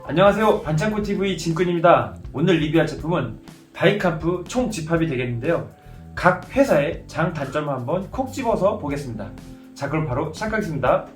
안녕하세요, 반창고TV 진꾼입니다. 오늘 리뷰할 제품은 바이캄프 총 집합이 되겠는데요. 각 회사의 장단점을 한번 콕 집어서 보겠습니다. 자, 그럼 바로 시작하겠습니다.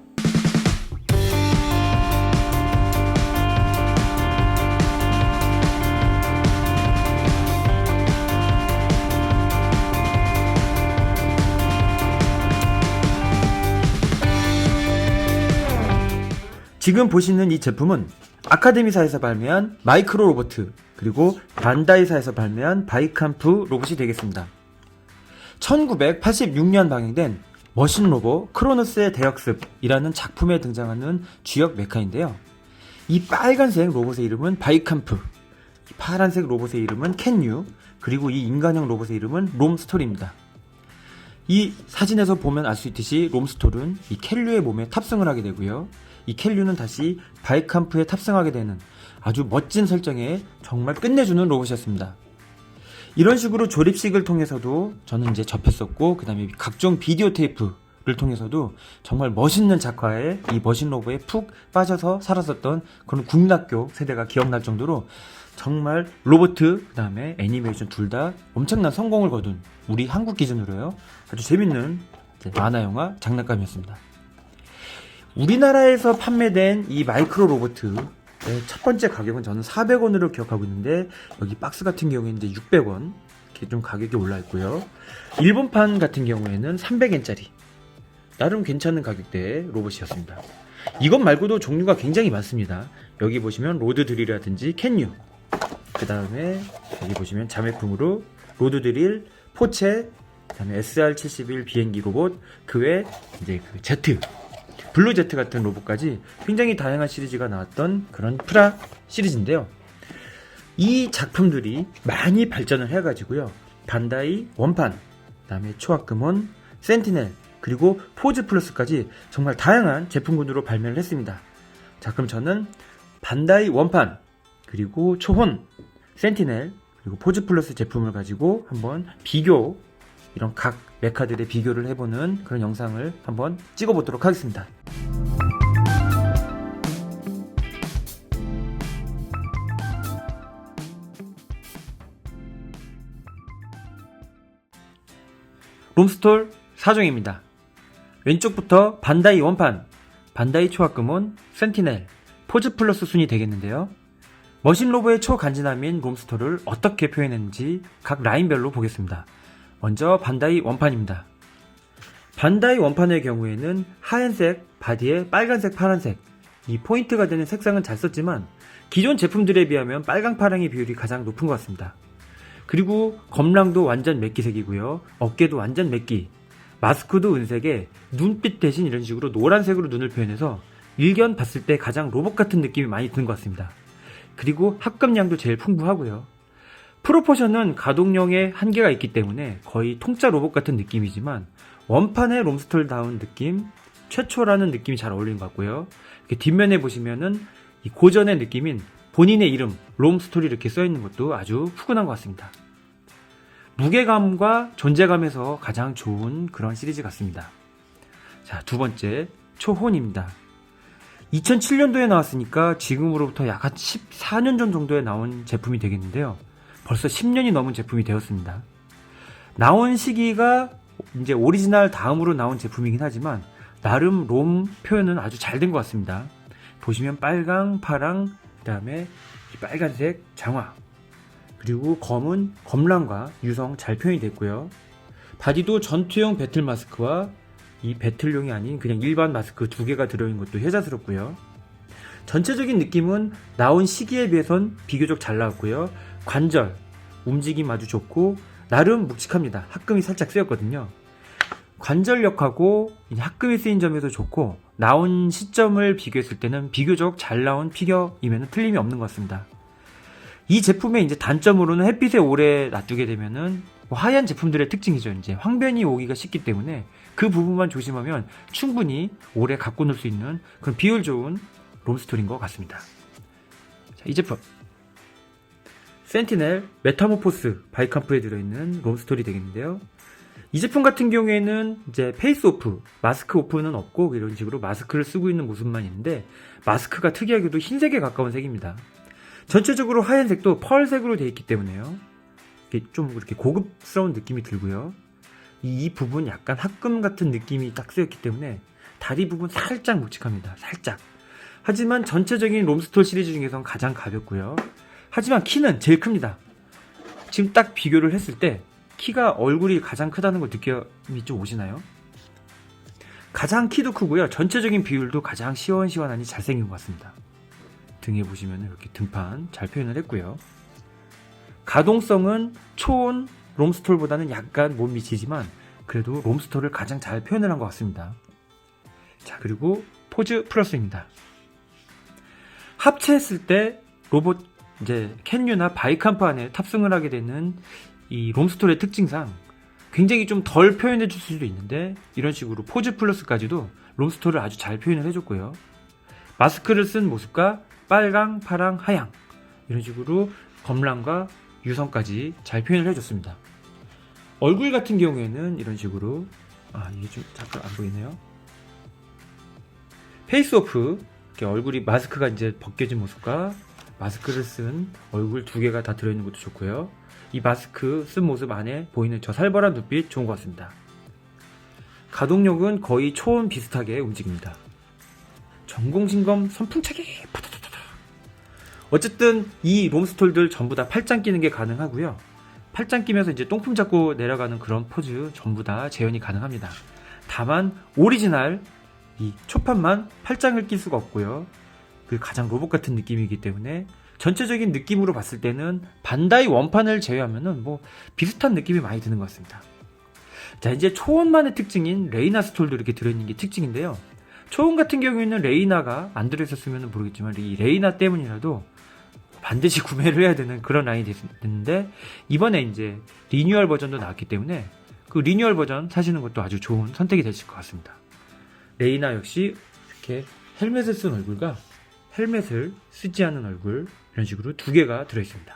지금 보시는 이 제품은 아카데미사에서 발매한 마이크로 로보트, 그리고 반다이사에서 발매한 바이캄프 로봇이 되겠습니다. 1986년 방영된 머신 로봇 크로노스의 대역습이라는 작품에 등장하는 주역 메카인데요. 이 빨간색 로봇의 이름은 바이캄프, 이 파란색 로봇의 이름은 캔유, 그리고 이 인간형 로봇의 이름은 롬스톨입니다. 이 사진에서 보면 알 수 있듯이 롬스톨은 이 켈류의 몸에 탑승을 하게 되고요. 이 켈류는 다시 바이캄프에 탑승하게 되는 아주 멋진 설정에 정말 끝내주는 로봇이었습니다. 이런 식으로 조립식을 통해서도 저는 이제 접했었고, 그 다음에 각종 비디오 테이프를 통해서도 정말 멋있는 작화에 이 머신 로봇에 푹 빠져서 살았었던 그런 국민학교 세대가 기억날 정도로 정말 로보트, 그 다음에 애니메이션 둘 다 엄청난 성공을 거둔, 우리 한국 기준으로요, 아주 재밌는 만화 영화 장난감이었습니다. 우리나라에서 판매된 이 마이크로 로보트 첫 번째 가격은 저는 400원으로 기억하고 있는데, 여기 박스 같은 경우에는 이제 600원 이렇게 좀 가격이 올라 있고요. 일본판 같은 경우에는 300엔짜리 나름 괜찮은 가격대의 로봇이었습니다. 이것 말고도 종류가 굉장히 많습니다. 여기 보시면 로드 드릴이라든지 캔유, 그 다음에 여기 보시면 자매품으로 로드 드릴, 포체, 그 다음에 SR-71 비행기 로봇, 그 외 이제 그 제트, 블루 제트 같은 로봇까지 굉장히 다양한 시리즈가 나왔던 그런 프라 시리즈인데요. 이 작품들이 많이 발전을 해가지고요, 반다이 원판, 그 다음에 초학금원, 센티넬, 그리고 포즈 플러스까지 정말 다양한 제품군으로 발매를 했습니다. 자, 그럼 저는 반다이 원판, 그리고 초혼, 센티넬, 그리고 포즈 플러스 제품을 가지고 한번 이런 각 메카들의 비교를 해보는 그런 영상을 한번 찍어보도록 하겠습니다. 롬스톨 4종입니다. 왼쪽부터 반다이 원판, 반다이 초학금온, 센티넬, 포즈 플러스 순이 되겠는데요. 머신 로봇의 초간지남인 롬스톨을 어떻게 표현했는지 각 라인별로 보겠습니다. 먼저 반다이 원판입니다. 반다이 원판의 경우에는 하얀색 바디에 빨간색, 파란색, 이 포인트가 되는 색상은 잘 썼지만 기존 제품들에 비하면 빨강 파랑의 비율이 가장 높은 것 같습니다. 그리고 검랑도 완전 맥기색이고요, 어깨도 완전 맥기, 마스크도 은색에 눈빛 대신 이런 식으로 노란색으로 눈을 표현해서 일견 봤을 때 가장 로봇 같은 느낌이 많이 드는 것 같습니다. 그리고 합금량도 제일 풍부하고요. 프로포션은 가동력에 한계가 있기 때문에 거의 통짜 로봇 같은 느낌이지만 원판의 롬스톨다운 느낌, 최초라는 느낌이 잘 어울리는 것 같고요. 이렇게 뒷면에 보시면은 이 고전의 느낌인 본인의 이름 롬스톨이 이렇게 써있는 것도 아주 푸근한 것 같습니다. 무게감과 존재감에서 가장 좋은 그런 시리즈 같습니다. 자, 두 번째 초혼입니다. 2007년도에 나왔으니까 지금으로부터 약 한 14년 전 정도에 나온 제품이 되겠는데요. 벌써 10년이 넘은 제품이 되었습니다. 나온 시기가 이제 오리지널 다음으로 나온 제품이긴 하지만 나름 롬 표현은 아주 잘 된 것 같습니다. 보시면 빨강, 파랑, 그 다음에 빨간색 장화, 그리고 검은 검랑과 유성 잘 표현이 됐고요. 바디도 전투용 배틀 마스크와 이 배틀용이 아닌 그냥 일반 마스크 두 개가 들어있는 것도 효자스럽고요. 전체적인 느낌은 나온 시기에 비해선 비교적 잘 나왔고요. 관절, 움직임 아주 좋고 나름 묵직합니다. 합금이 살짝 쓰였거든요. 관절력하고 합금이 쓰인 점에서 좋고, 나온 시점을 비교했을 때는 비교적 잘 나온 피겨이면 틀림이 없는 것 같습니다. 이 제품의 이제 단점으로는 햇빛에 오래 놔두게 되면은 하얀 제품들의 특징이죠. 이제 황변이 오기가 쉽기 때문에 그 부분만 조심하면 충분히 오래 갖고 놀 수 있는 그런 비율 좋은 롬스톨인 것 같습니다. 자, 이 제품 센티넬 메타모포스 바이캄프에 들어있는 롬스톨이 되겠는데요. 이 제품 같은 경우에는 이제 페이스 오프, 마스크 오프는 없고 이런 식으로 마스크를 쓰고 있는 모습만 있는데 마스크가 특이하게도 흰색에 가까운 색입니다. 전체적으로 하얀색도 펄색으로 되어 있기 때문에요. 이게 좀 이렇게 고급스러운 느낌이 들고요. 이 부분 약간 합금 같은 느낌이 딱 쓰였기 때문에 다리 부분 살짝 묵직합니다. 살짝. 하지만 전체적인 롬스톨 시리즈 중에선 가장 가볍고요. 하지만 키는 제일 큽니다. 지금 딱 비교를 했을 때 키가 얼굴이 가장 크다는 걸 느낌이 좀 오시나요? 가장 키도 크고요. 전체적인 비율도 가장 시원시원하니 잘생긴 것 같습니다. 등에 보시면 이렇게 등판 잘 표현을 했고요. 가동성은 초온 롬스톨보다는 약간 못 미치지만 그래도 롬스톨을 가장 잘 표현을 한 것 같습니다. 자, 그리고 포즈 플러스입니다. 합체했을 때 로봇 이제 캔유나 바이캄프 안에 탑승을 하게 되는 이 롬스톨의 특징상 굉장히 좀 덜 표현해 줄 수도 있는데 이런 식으로 포즈 플러스까지도 롬스톨을 아주 잘 표현을 해줬고요. 마스크를 쓴 모습과 빨강, 파랑, 하양 이런 식으로 검랑과 유성까지 잘 표현을 해줬습니다. 얼굴 같은 경우에는 이런 식으로 이게 좀 잠깐 안 보이네요. 페이스 오프 이렇게 얼굴이 마스크가 이제 벗겨진 모습과 마스크를 쓴 얼굴 두 개가 다 들어있는 것도 좋고요. 이 마스크 쓴 모습 안에 보이는 저 살벌한 눈빛 좋은 것 같습니다. 가동력은 거의 초온 비슷하게 움직입니다. 전공신검 선풍차기 파다다다다. 어쨌든 이 롬스톨들 전부 다 팔짱 끼는 게 가능하고요. 팔짱 끼면서 이제 똥품 잡고 내려가는 그런 포즈 전부 다 재현이 가능합니다. 다만 오리지널 이 초판만 팔짱을 낄 수가 없고요. 그 가장 로봇 같은 느낌이기 때문에 전체적인 느낌으로 봤을 때는 반다이 원판을 제외하면은 뭐 비슷한 느낌이 많이 드는 것 같습니다. 자, 이제 초원만의 특징인 레이나 스톨도 이렇게 들어있는 게 특징인데요. 초원 같은 경우에는 레이나가 안 들어있었으면 모르겠지만 이 레이나 때문이라도 반드시 구매를 해야 되는 그런 라인이 됐는데 이번에 이제 리뉴얼 버전도 나왔기 때문에 그 리뉴얼 버전 사시는 것도 아주 좋은 선택이 되실 것 같습니다. 레이나 역시 이렇게 헬멧을 쓴 얼굴과 헬멧을 쓰지 않은 얼굴 이런 식으로 두 개가 들어있습니다.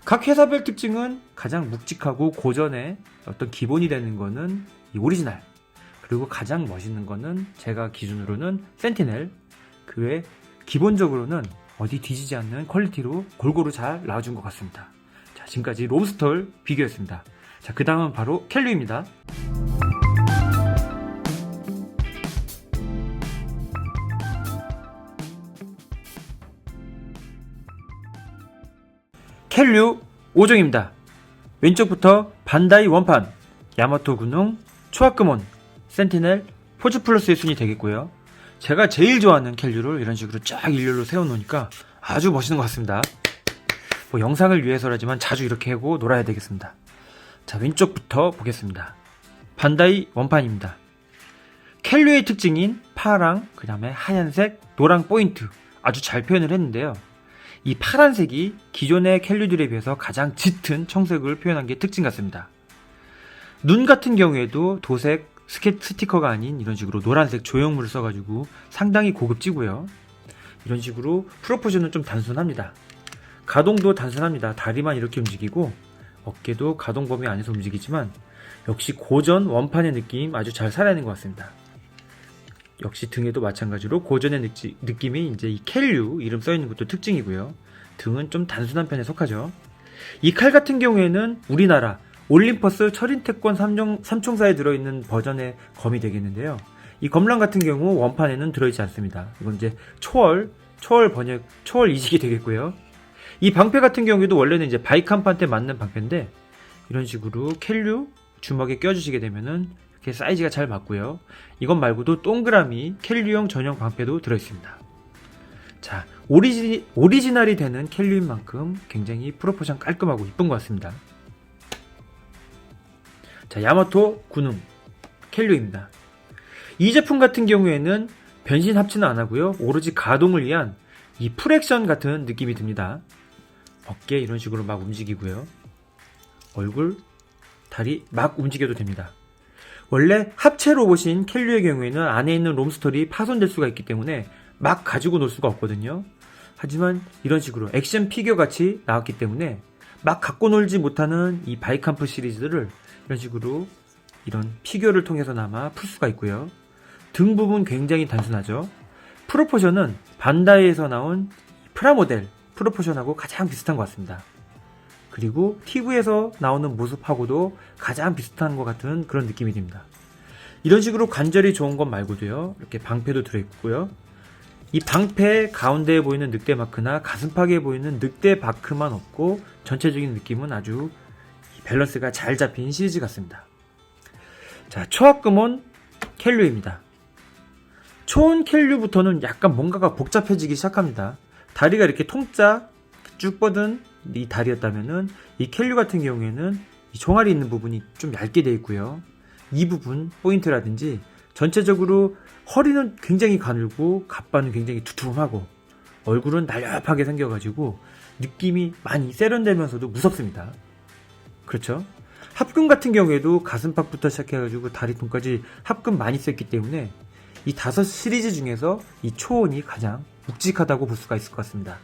각 회사별 특징은 가장 묵직하고 고전의 어떤 기본이 되는 거는 이 오리지널, 그리고 가장 멋있는 거는 제가 기준으로는 센티넬, 그 외 기본적으로는 어디 뒤지지 않는 퀄리티로 골고루 잘 나와준 것 같습니다. 자, 지금까지 롬스톨 비교였습니다. 자, 그 다음은 바로 켈류입니다. 켈류 5종입니다. 왼쪽부터 반다이 원판, 야마토 군웅, 초합금온, 센티넬, 포즈 플러스의 순위 되겠고요. 제가 제일 좋아하는 켈류를 이런 식으로 쫙 일렬로 세워놓으니까 아주 멋있는 것 같습니다. 뭐 영상을 위해서라지만 자주 이렇게 하고 놀아야 되겠습니다. 자, 왼쪽부터 보겠습니다. 반다이 원판입니다. 켈류의 특징인 파랑, 그 다음에 하얀색, 노랑 포인트 아주 잘 표현을 했는데요. 이 파란색이 기존의 켈류들에 비해서 가장 짙은 청색을 표현한 게 특징 같습니다. 눈 같은 경우에도 도색 스티커가 아닌 이런 식으로 노란색 조형물을 써가지고 상당히 고급지고요. 이런 식으로 프로포션은 좀 단순합니다. 가동도 단순합니다. 다리만 이렇게 움직이고 어깨도 가동 범위 안에서 움직이지만 역시 고전 원판의 느낌 아주 잘 살아내는 것 같습니다. 역시 등에도 마찬가지로 고전의 느낌이 이제 이 켈류 이름 써있는 것도 특징이고요. 등은 좀 단순한 편에 속하죠. 이 칼 같은 경우에는 우리나라 올림퍼스 철인태권 3총사에 들어있는 버전의 검이 되겠는데요. 이 검랑 같은 경우 원판에는 들어있지 않습니다. 이건 이제 초월 번역, 초월 이식이 되겠고요. 이 방패 같은 경우에도 원래는 이제 바이캄프한테 맞는 방패인데 이런 식으로 켈류 주먹에 껴주시게 되면은 이렇게 사이즈가 잘 맞고요. 이것 말고도 동그라미 켈류형 전용 방패도 들어있습니다. 자, 오리지널이 되는 켈류인 만큼 굉장히 프로포션 깔끔하고 이쁜 것 같습니다. 자, 야마토 군웅 켈류입니다. 이 제품 같은 경우에는 변신 합치는 안 하고요. 오로지 가동을 위한 이 풀액션 같은 느낌이 듭니다. 어깨 이런 식으로 막 움직이고요. 얼굴, 다리 막 움직여도 됩니다. 원래 합체 로봇인 켈류의 경우에는 안에 있는 롬스톨이 파손될 수가 있기 때문에 막 가지고 놀 수가 없거든요. 하지만 이런 식으로 액션 피규어 같이 나왔기 때문에 막 갖고 놀지 못하는 이 바이캄프 시리즈들을 이런 식으로 이런 피규어를 통해서나마 풀 수가 있고요. 등 부분 굉장히 단순하죠. 프로포션은 반다이에서 나온 프라모델 프로포션하고 가장 비슷한 것 같습니다. 그리고 TV에서 나오는 모습하고도 가장 비슷한 것 같은 그런 느낌이 듭니다. 이런 식으로 관절이 좋은 것 말고도요, 이렇게 방패도 들어있고요. 이 방패 가운데에 보이는 늑대 마크나 가슴팍에 보이는 늑대 바크만 없고 전체적인 느낌은 아주 밸런스가 잘 잡힌 시리즈 같습니다. 자, 초합금온 켈류입니다. 초온 켈류부터는 약간 뭔가가 복잡해지기 시작합니다. 다리가 이렇게 통짜 쭉 뻗은 이 다리였다면은 이 켈류 같은 경우에는 이 종아리 있는 부분이 좀 얇게 되어 있고요. 이 부분 포인트라든지 전체적으로 허리는 굉장히 가늘고 갑바는 굉장히 두툼하고 얼굴은 날렵하게 생겨가지고 느낌이 많이 세련되면서도 무섭습니다. 그렇죠? 합금 같은 경우에도 가슴팍부터 시작해가지고 다리통까지 합금 많이 썼기 때문에 이 5 시리즈 중에서 이 초온이 가장 묵직하다고 볼 수가 있을 것 같습니다.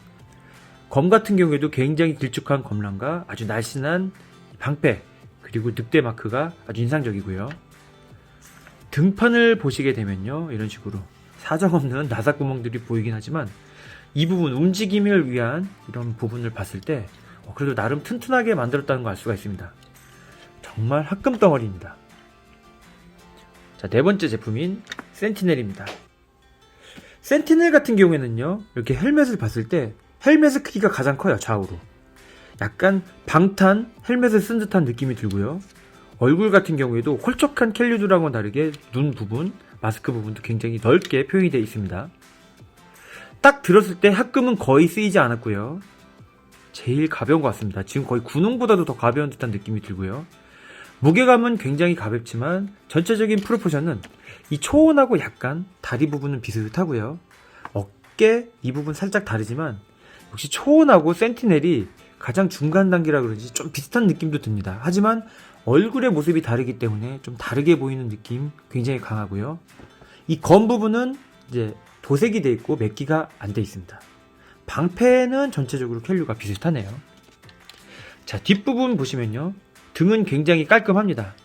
검 같은 경우에도 굉장히 길쭉한 검랑과 아주 날씬한 방패 그리고 늑대 마크가 아주 인상적이고요. 등판을 보시게 되면요, 이런 식으로 사정없는 나사구멍들이 보이긴 하지만 이 부분 움직임을 위한 이런 부분을 봤을 때 그래도 나름 튼튼하게 만들었다는 걸 알 수가 있습니다. 정말 합금 덩어리입니다. 자, 네 번째 제품인 센티넬입니다. 센티넬 같은 경우에는요, 이렇게 헬멧을 봤을 때 헬멧의 크기가 가장 커요. 좌우로 약간 방탄 헬멧을 쓴 듯한 느낌이 들고요. 얼굴 같은 경우에도 홀쭉한 켈류들하고는 다르게 눈 부분, 마스크 부분도 굉장히 넓게 표현이 되어 있습니다. 딱 들었을 때 합금은 거의 쓰이지 않았고요. 제일 가벼운 것 같습니다. 지금 거의 군웅보다도 더 가벼운 듯한 느낌이 들고요. 무게감은 굉장히 가볍지만 전체적인 프로포션은 이 초온하고 약간 다리 부분은 비슷하고요. 어깨 이 부분 살짝 다르지만 역시 초온하고 센티넬이 가장 중간 단계라 그런지 좀 비슷한 느낌도 듭니다. 하지만 얼굴의 모습이 다르기 때문에 좀 다르게 보이는 느낌 굉장히 강하고요. 이 검 부분은 이제 도색이 되어 있고 맥기가 안 되어 있습니다. 방패는 전체적으로 켈류가 비슷하네요. 자, 뒷부분 보시면요, 등은 굉장히 깔끔합니다.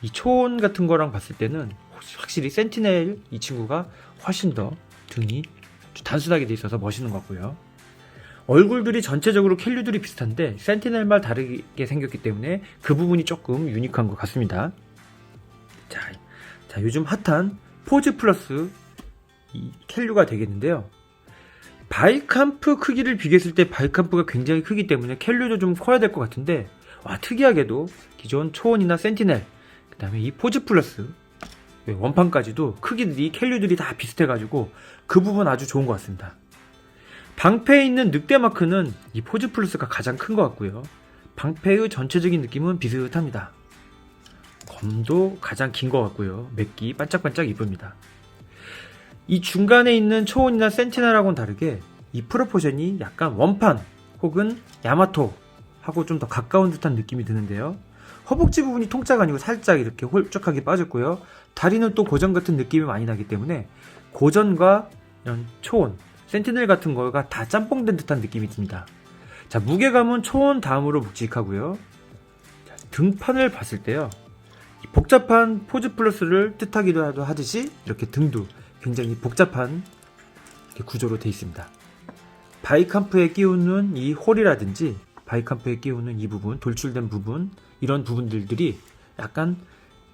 이 초온 같은 거랑 봤을 때는 확실히 센티넬 이 친구가 훨씬 더 등이 단순하게 되어 있어서 멋있는 것 같고요. 얼굴들이 전체적으로 켈류들이 비슷한데 센티넬만 다르게 생겼기 때문에 그 부분이 조금 유니크한 것 같습니다. 자, 요즘 핫한 포즈 플러스 이 켈류가 되겠는데요. 바이캄프 크기를 비교했을 때 바이캄프가 굉장히 크기 때문에 켈류도 좀 커야 될 것 같은데, 특이하게도 기존 초온이나 센티넬, 그 다음에 이 포즈 플러스 원판까지도 크기들이 켈류들이 다 비슷해가지고 그 부분 아주 좋은 것 같습니다. 방패에 있는 늑대 마크는 이 포즈 플러스가 가장 큰 것 같고요. 방패의 전체적인 느낌은 비슷합니다. 검도 가장 긴 것 같고요. 맥기 반짝반짝 이쁩니다. 이 중간에 있는 초온이나 센티넬하고는 다르게 이 프로포션이 약간 원판 혹은 야마토 하고 좀 더 가까운 듯한 느낌이 드는데요. 허벅지 부분이 통짜가 아니고 살짝 이렇게 홀쭉하게 빠졌고요. 다리는 또 고전 같은 느낌이 많이 나기 때문에 고전과 이런 초온, 센티넬 같은 거가 다 짬뽕된 듯한 느낌이 듭니다. 자, 무게감은 초온 다음으로 묵직하고요. 자, 등판을 봤을 때요, 이 복잡한 포즈 플러스를 뜻하기도 하듯이 이렇게 등도 굉장히 복잡한 구조로 되어 있습니다. 바이캄프에 끼우는 이 홀이라든지 바이캄프에 끼우는 이 부분, 돌출된 부분, 이런 부분들이 약간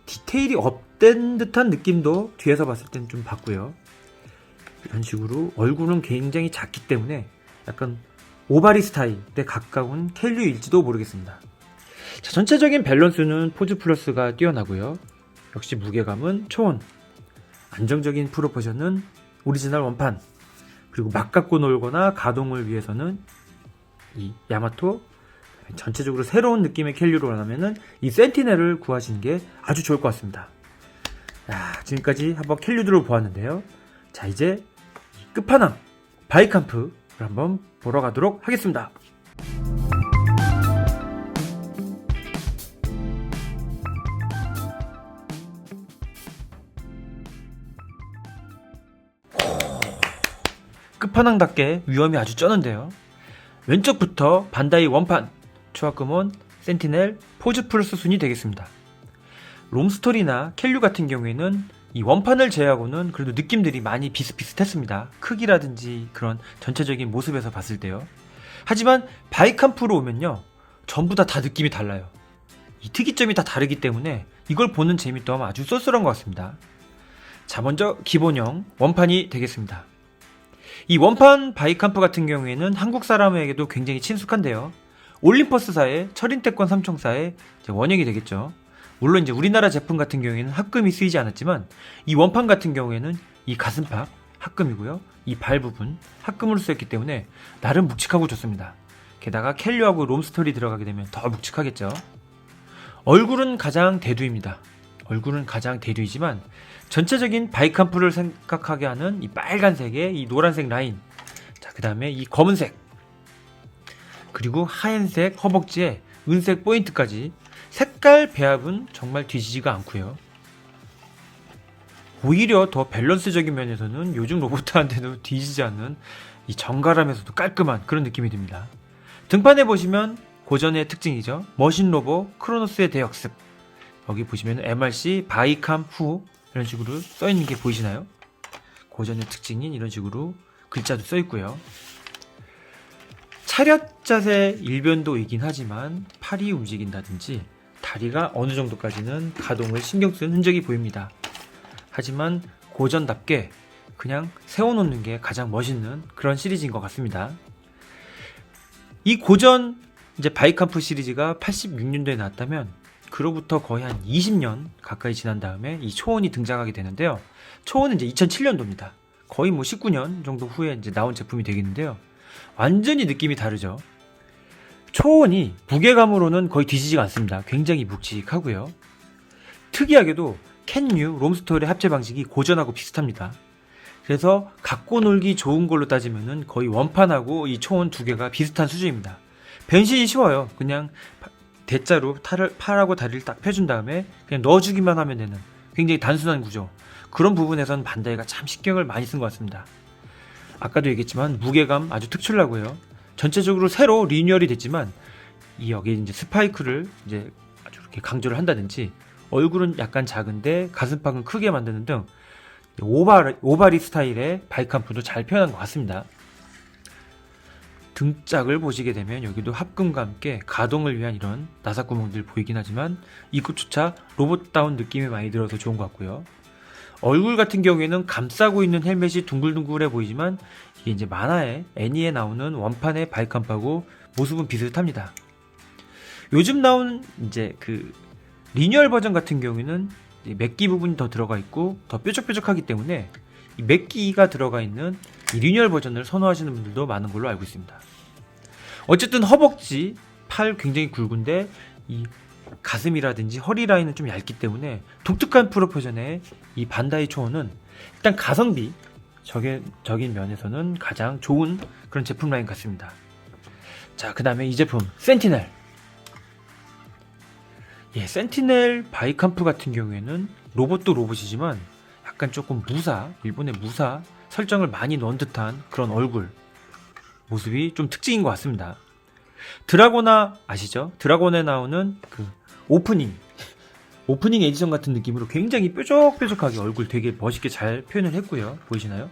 디테일이 업된 듯한 느낌도 뒤에서 봤을 때는 좀 받고요. 이런 식으로 얼굴은 굉장히 작기 때문에 약간 오바리 스타일에 가까운 켈류일지도 모르겠습니다. 자, 전체적인 밸런스는 포즈 플러스가 뛰어나고요. 역시 무게감은 초온, 안정적인 프로포션은 오리지널 원판, 그리고 막 갖고 놀거나 가동을 위해서는 이 야마토, 전체적으로 새로운 느낌의 켈류로 하면은 이 센티넬을 구하시는 게 아주 좋을 것 같습니다. 지금까지 한번 켈류들을 보았는데요. 자, 이제 끝판왕 바이캄프를 한번 보러 가도록 하겠습니다. 끝판왕답게 위험이 아주 쩌는데요. 왼쪽부터 반다이 원판 초합금온 센티넬 포즈 플러스 순이 되겠습니다. 롬스토리나 켈류 같은 경우에는 이 원판을 제외하고는 그래도 느낌들이 많이 비슷비슷했습니다. 크기라든지 그런 전체적인 모습에서 봤을 때요. 하지만 바이캄프로 오면요, 전부 다 느낌이 달라요. 이 특이점이 다 다르기 때문에 이걸 보는 재미 또한 아주 쏠쏠한 것 같습니다. 자, 먼저 기본형 원판이 되겠습니다. 이 원판 바이캄프 같은 경우에는 한국 사람에게도 굉장히 친숙한데요. 올림퍼스사의 철인태권 삼총사의 원형이 되겠죠. 물론 이제 우리나라 제품 같은 경우에는 합금이 쓰이지 않았지만 이 원판 같은 경우에는 이 가슴팍 합금이고요. 이 발 부분 합금으로 쓰였기 때문에 나름 묵직하고 좋습니다. 게다가 켈류하고 롬스토리 들어가게 되면 더 묵직하겠죠. 얼굴은 가장 대두입니다. 얼굴은 가장 대두이지만 전체적인 바이캄프를 생각하게 하는 이 빨간색의 이 노란색 라인, 자, 그 다음에 이 검은색, 그리고 하얀색 허벅지에 은색 포인트까지 색깔 배합은 정말 뒤지지가 않고요. 오히려 더 밸런스적인 면에서는 요즘 로봇한테도 뒤지지 않는 이 정갈하면서도 깔끔한 그런 느낌이 듭니다. 등판에 보시면 고전의 특징이죠. 머신 로봇 크로노스의 대역습. 여기 보시면 MRC 바이캄 후 이런 식으로 써있는 게 보이시나요? 고전의 특징인 이런 식으로 글자도 써있고요. 차렷 자세 일변도이긴 하지만 팔이 움직인다든지 다리가 어느 정도까지는 가동을 신경 쓰는 흔적이 보입니다. 하지만 고전답게 그냥 세워놓는 게 가장 멋있는 그런 시리즈인 것 같습니다. 이 고전 이제 바이캄프 시리즈가 86년도에 나왔다면 그로부터 거의 한 20년 가까이 지난 다음에 이 초원이 등장하게 되는데요. 초원은 이제 2007년도입니다. 거의 뭐 19년 정도 후에 이제 나온 제품이 되겠는데요. 완전히 느낌이 다르죠. 초원이 무게감으로는 거의 뒤지지가 않습니다. 굉장히 묵직하고요. 특이하게도 캔유, 롬스토리의 합체 방식이 고전하고 비슷합니다. 그래서 갖고 놀기 좋은 걸로 따지면은 거의 원판하고 이 초원 두 개가 비슷한 수준입니다. 변신이 쉬워요. 그냥 대자로 팔하고 다리를 딱 펴준 다음에 그냥 넣어주기만 하면 되는 굉장히 단순한 구조. 그런 부분에선 반다이가 참 신경을 많이 쓴 것 같습니다. 아까도 얘기했지만 무게감 아주 특출나고요. 전체적으로 새로 리뉴얼이 됐지만 이 여기 이제 스파이크를 이제 아주 이렇게 강조를 한다든지 얼굴은 약간 작은데 가슴팍은 크게 만드는 등 오바리 스타일의 바이캄프도 잘 표현한 것 같습니다. 등짝을 보시게 되면 여기도 합금과 함께 가동을 위한 이런 나사구멍들 보이긴 하지만 이것조차 로봇다운 느낌이 많이 들어서 좋은 것 같고요. 얼굴 같은 경우에는 감싸고 있는 헬멧이 둥글둥글해 보이지만 이게 이제 만화의 애니에 나오는 원판의 바이캄프하고 모습은 비슷합니다. 요즘 나온 이제 그 리뉴얼 버전 같은 경우에는 맥기 부분이 더 들어가 있고 더 뾰족뾰족하기 때문에 이 맥기가 들어가 있는 이 리뉴얼 버전을 선호하시는 분들도 많은 걸로 알고 있습니다. 어쨌든 허벅지, 팔 굉장히 굵은데 이 가슴이라든지 허리 라인은 좀 얇기 때문에 독특한 프로포션의 이 반다이 초원은 일단 가성비 적인 면에서는 가장 좋은 그런 제품 라인 같습니다. 자, 그 다음에 이 제품 센티넬. 예, 센티넬 바이캄프 같은 경우에는 로봇도 로봇이지만 약간 조금 일본의 무사 설정을 많이 넣은 듯한 그런 얼굴 모습이 좀 특징인 것 같습니다. 드라고나 아시죠? 드라곤에 나오는 그 오프닝 에디션 같은 느낌으로 굉장히 뾰족뾰족하게 얼굴 되게 멋있게 잘 표현을 했고요. 보이시나요?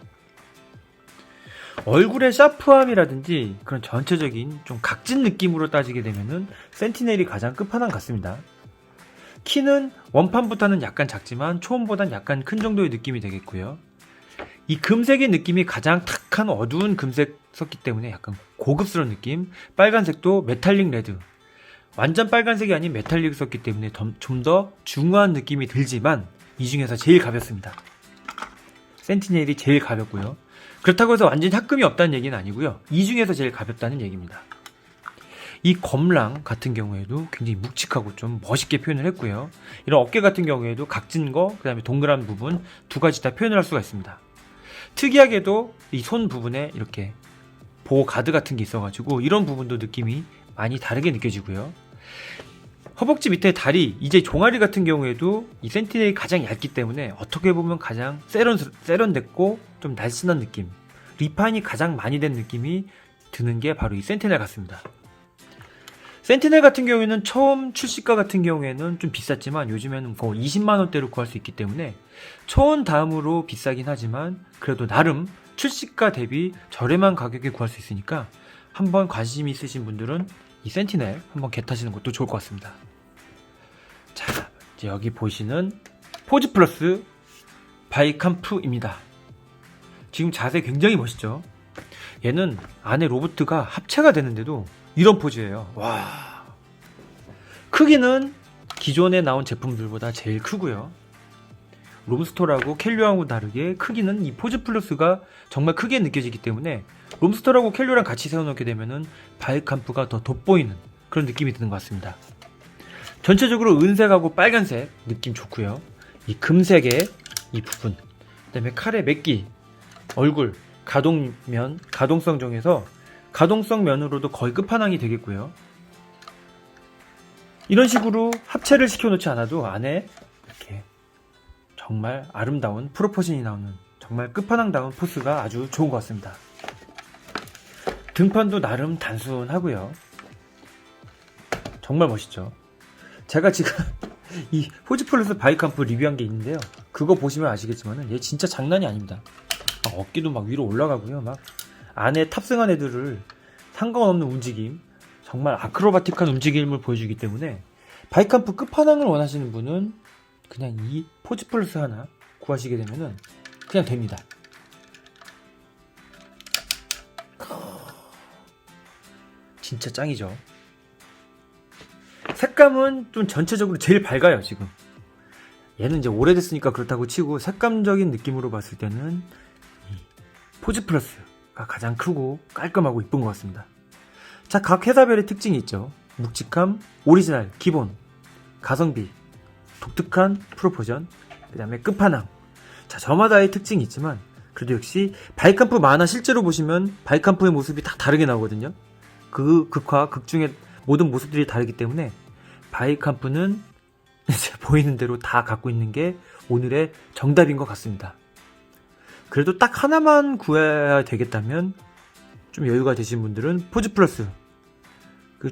얼굴의 샤프함이라든지 그런 전체적인 좀 각진 느낌으로 따지게 되면은 센티넬이 가장 끝판왕 같습니다. 키는 원판보다는 약간 작지만 초원보단 약간 큰 정도의 느낌이 되겠고요. 이 금색의 느낌이 가장 탁한 어두운 금색 썼기 때문에 약간 고급스러운 느낌. 빨간색도 메탈릭 레드, 완전 빨간색이 아닌 메탈릭을 썼기 때문에 좀 더 중후한 느낌이 들지만 이 중에서 제일 가볍습니다. 센티넬이 제일 가볍고요. 그렇다고 해서 완전히 합금이 없다는 얘기는 아니고요. 이 중에서 제일 가볍다는 얘기입니다. 이 검랑 같은 경우에도 굉장히 묵직하고 좀 멋있게 표현을 했고요. 이런 어깨 같은 경우에도 각진 거, 그 다음에 동그란 부분 두 가지 다 표현을 할 수가 있습니다. 특이하게도 이 손 부분에 이렇게 보호 가드 같은 게 있어가지고 이런 부분도 느낌이 많이 다르게 느껴지고요. 허벅지 밑에 다리, 이제 종아리 같은 경우에도 이 센티넬이 가장 얇기 때문에 어떻게 보면 가장 세련됐고 좀 날씬한 느낌, 리파인이 가장 많이 된 느낌이 드는 게 바로 이 센티넬 같습니다. 센티넬 같은 경우에는 처음 출시가 같은 경우에는 좀 비쌌지만 요즘에는 거의 20만원대로 구할 수 있기 때문에 초원 다음으로 비싸긴 하지만 그래도 나름 출시가 대비 저렴한 가격에 구할 수 있으니까 한번 관심 있으신 분들은 이 센티넬 한번 겟하시는 것도 좋을 것 같습니다. 자, 이제 여기 보시는 포즈 플러스 바이캄프입니다. 지금 자세 굉장히 멋있죠? 얘는 안에 로봇가 합체가 되는데도 이런 포즈예요. 와. 크기는 기존에 나온 제품들보다 제일 크고요. 롬스터라고 켈류하고 다르게 크기는 이 포즈 플러스가 정말 크게 느껴지기 때문에 롬스터라고 켈류랑 같이 세워놓게 되면은 바이캄프가 더 돋보이는 그런 느낌이 드는 것 같습니다. 전체적으로 은색하고 빨간색 느낌 좋고요. 이 금색의 이 부분, 그다음에 칼의 맥기, 얼굴, 가동면, 가동성 정에서 가동성 면으로도 거의 끝판왕이 되겠고요. 이런 식으로 합체를 시켜놓지 않아도 안에 이렇게 정말 아름다운 프로포션이 나오는 정말 끝판왕다운 포스가 아주 좋은 것 같습니다. 등판도 나름 단순하고요. 정말 멋있죠. 제가 지금 이 포즈 플러스 바이캄프 리뷰한 게 있는데요. 그거 보시면 아시겠지만 얘 진짜 장난이 아닙니다. 막 어깨도 막 위로 올라가고요. 막 안에 탑승한 애들을 상관없는 움직임, 정말 아크로바틱한 움직임을 보여주기 때문에 바이캄프 끝판왕을 원하시는 분은 그냥 이 포즈 플러스 하나 구하시게 되면은 그냥 됩니다. 진짜 짱이죠. 색감은 좀 전체적으로 제일 밝아요. 지금 얘는 이제 오래됐으니까 그렇다고 치고 색감적인 느낌으로 봤을 때는 이 포즈 플러스가 가장 크고 깔끔하고 이쁜 것 같습니다. 자, 각 회사별의 특징이 있죠. 묵직함, 오리지널, 기본, 가성비, 독특한 프로포션, 그 다음에 끝판왕. 자, 저마다의 특징이 있지만 그래도 역시 바이캄프 만화 실제로 보시면 바이캄프의 모습이 다 다르게 나오거든요. 그 극화, 극중의 모든 모습들이 다르기 때문에 바이캄프는 보이는 대로 다 갖고 있는 게 오늘의 정답인 것 같습니다. 그래도 딱 하나만 구해야 되겠다면 좀 여유가 되신 분들은 포즈 플러스,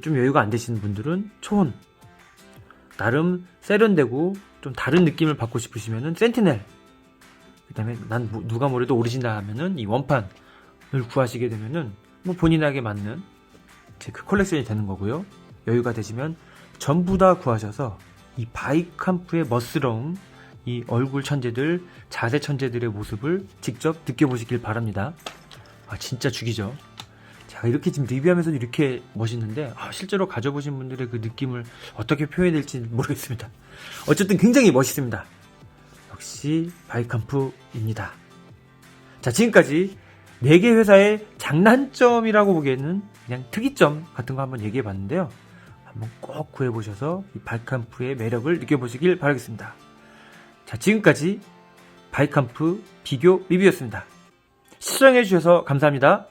좀 여유가 안 되시는 분들은 초원, 나름 세련되고 좀 다른 느낌을 받고 싶으시면은 센티넬, 그 다음에 난 누가 뭐래도 오리지널 하면은 이 원판을 구하시게 되면은 뭐 본인에게 맞는 그 컬렉션이 되는 거고요. 여유가 되시면 전부 다 구하셔서 이 바이캄프의 멋스러움, 이 얼굴 천재들, 자세 천재들의 모습을 직접 느껴보시길 바랍니다. 아, 진짜 죽이죠. 자, 이렇게 지금 리뷰하면서도 이렇게 멋있는데 실제로 가져보신 분들의 그 느낌을 어떻게 표현해야 될지 모르겠습니다. 어쨌든 굉장히 멋있습니다. 역시 바이캄프입니다. 자, 지금까지 4개 회사의 장단점이라고 보기에는 그냥 특이점 같은 거 한번 얘기해 봤는데요. 한번 꼭 구해보셔서 이 바이캄프의 매력을 느껴보시길 바라겠습니다. 자, 지금까지 바이캄프 비교 리뷰였습니다. 시청해주셔서 감사합니다.